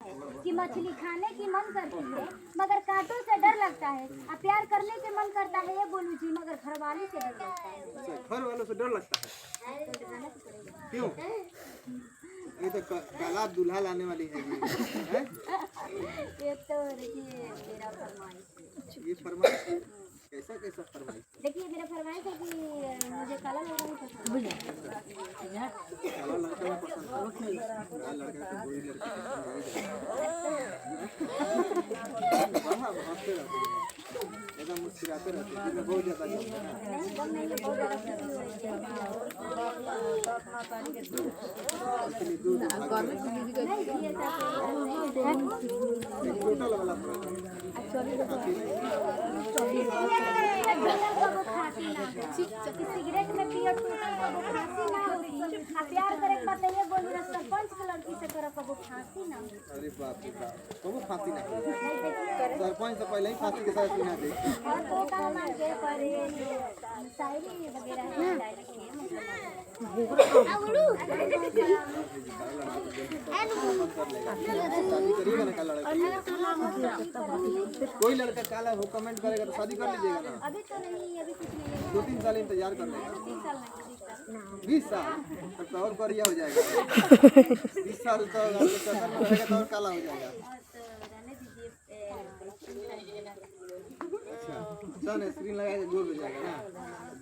है कि मछली खाने की मन करती है मगर कांटों से डर लगता है, और प्यार करने के मन करता है ये बोलू जी मगर घरवाली से डर लगता है। घर वालों से डर लगता है क्यों? ये तो काला दूल्हा लाने वाली है ये तो देखिए मेरा फरमाइश, ये फरमाइश कैसा कैसा फरमाइश? देखिए मेरा फरमाइश है कि मुझे काला लड़का नहीं पसंद। काला लड़का नहीं पसंद है, काला लड़का तो गोरी लड़की पसंद है। हंसते रहते हैं, एकदम मुस्कुराते रहते हैं, जिसमें बहुत ज़्यादा जोश है ना। टोटल वाला सिगरेट में पियो टोटल कबो फांसी ना होती, प्यार करे के बात ये बोली ना सरपंच के लड़की से करो कबो फांसी ना होती। अरे बाप रे बाप, कबो फांसी ना होती। सरपंच से पहले ही फांसी के साथ सुना दे। और तो काम के करे शायरी वगैरह है शादी करिएगा ना काला लड़का? कोई लड़का काला हो कमेंट करेगा तो शादी कर लीजिएगा ना? अभी तो नहीं, अभी कुछ नहीं, 2-3 साल इंतजार कर लेगा। 3 साल नहीं 20 साल तब तो और बढ़िया हो जाएगा। 20 साल तो आपके चक्कर में रहेगा तो और काला हो जाएगा। और तो रहने दीजिए। अच्छा सन स्क्रीन लगा के गोर हो जाएगा ना।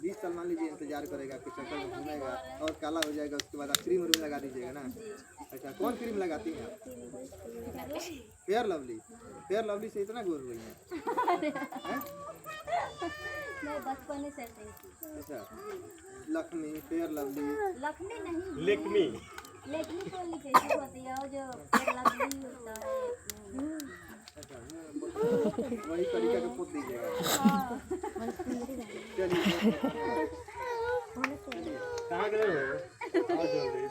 20 साल मान लीजिए इंतजार करेगा, कुछ चक्कर में घूमेगा और काला हो जाएगा, उसके बाद आप क्रीम लगा दीजिएगा ना। अच्छा कौन क्रीम लगाती हैं आप? Fair lovely. फेयर लवली से इतना गोर हुई है? मैं बचपन से ऐसे ही थी। अच्छा लक्ष्मी, फेयर लवली, लखनी नहीं, लेकमी लेकिन तो कैसी होती है और जो लखनी होता है। अच्छा वही तरीका का पोत दीजिएगा। चलिए कहाँ गए हो? आ जल्दी